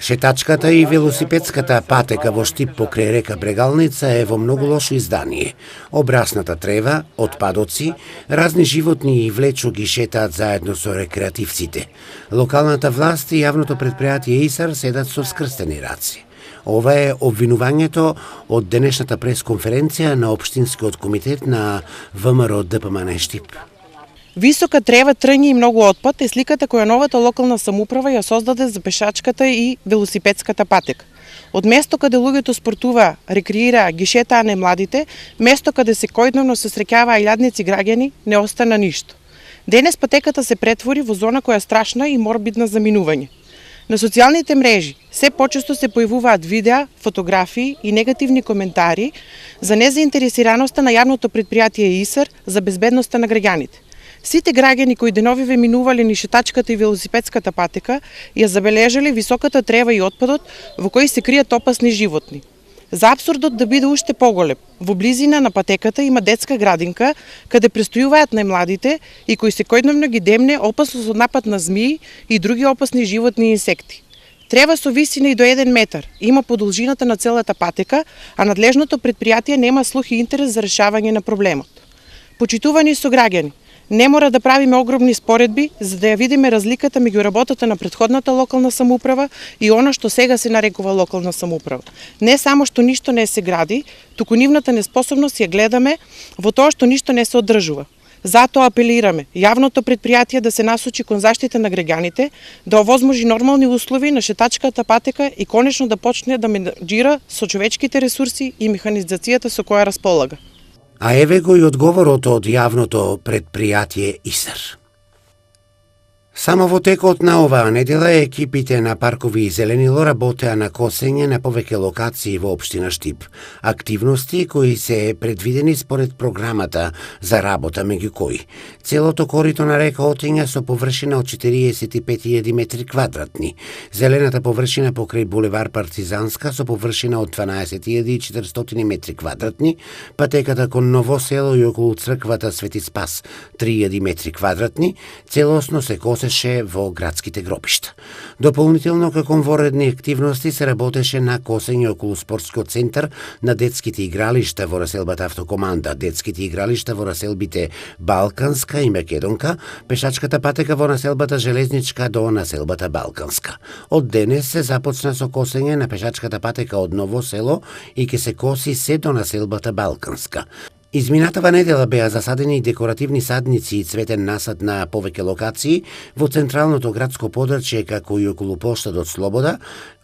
Шетачката и велосипедската патека во Штип покрај река Брегалница е во многу лошо издание. Обрасната трева, отпадоци, разни животни и влечо ги шетаат заедно со рекреативците. Локалната власт и јавното предпријатие ИСАР седат со скрстени раци. Ова е обвинувањето од денешната пресконференција на Општинскиот комитет на ВМРО ДПМН Штип. Висока трева, трњи и многу отпад е сликата која новата локална самоуправа ја создаде за пешачката и велосипедската патека. Од место каде луѓето спортува, рекреира, ги шетаа најмладите, место каде секојдневно се среќаваа илјадници граѓани, не остана ништо. Денес патеката се претвори во зона која е страшна и морбидна за минување. На социјалните мрежи се почесто се појавуваат видеа, фотографии и негативни коментари за незаинтересираноста на јавното предпријатие ИСАР за безбедноста на граѓаните. Сите граѓани кои деновиве минувале ни шетачката и велосипедската патека ја забележале високата трева и отпадот во кои се кријат опасни животни. За апсурдот да биде уште поголем, во близина на патеката има детска градинка каде престојуваат најмладите и кои секојдневно ги демне опасност од напад на змии и други опасни животни и инсекти. Трева со висина и до 1 метар има по должината на целата патека, а надлежното предпријатие нема слух и интерес за решавање на проблемот. Почитувани сограѓани, не мора да правиме огромни споредби за да ја видиме разликата меѓу работата на претходната локална самоуправа и она што сега се нарекува локална самоуправа. Не само што ништо не се гради, туку нивната неспособност ја гледаме во тоа што ништо не се одржува. Затоа апелираме јавното предпријатие да се насочи кон заштита на граѓаните, да овозможи нормални услови на шетачката патека и конечно да почне да менаџира со човечките ресурси и механизацијата со која располага. А еве го и одговорот од јавното предпријатие ИСАР. Само во текот на оваа недела екипите на Паркови и Зеленило работеа на косење на повеќе локации во општина Штип. Активности кои се предвидени според програмата за работа, меѓу кои целото корито на река Отиња со површина од 45.000 метри квадратни, зелената површина покрај булевар Партизанска со површина од 12.400 метри квадратни, патеката кон Ново село и околу црквата Свети Спас 3.000 метри квадратни, целосно се косеше во градските гробишта. Дополнително како воредни активности се работеше на косење околу спортскиот центар, на детските игралишта во населбата Автокоманда, детските игралишта во населбите Балканска и Македонка, пешачката патека во населбата Железничка до населбата Балканска. Од денес се започна со косење на пешачката патека од Ново село и ќе се коси се до населбата Балканска. Изминатава недела беа засадени декоративни садници и цветен насад на повеќе локации во централното градско подрачје како и околу плоштадот Слобода,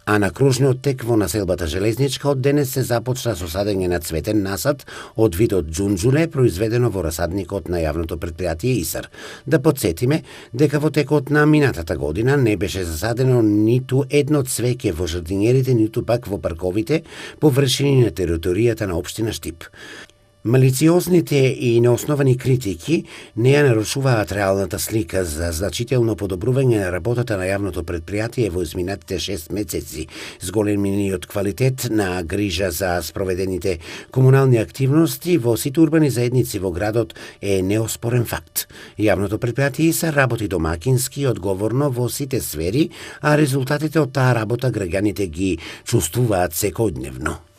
а на кружниот тек во населбата Железничка од денес се започна со садење на цветен насад од видот џунџуле, произведено во расадникот на јавното предпријатие ИСАР. Да потсетиме дека во текот на минатата година не беше засадено ниту едно цвеќе во жардинерите, ниту пак во парковите површини на територијата на општина Штип. Малициозните и неосновани критики не ја нарушуваат реалната слика за значително подобрување на работата на јавното предпријатие во изминатите 6 месеци. Зголемениот квалитет на грижа за спроведените комунални активности во сите урбани заедници во градот е неоспорен факт. Јавното предпријатие ИСАР работи домакински и одговорно во сите сфери, а резултатите од таа работа граѓаните ги чувствуваат секојдневно.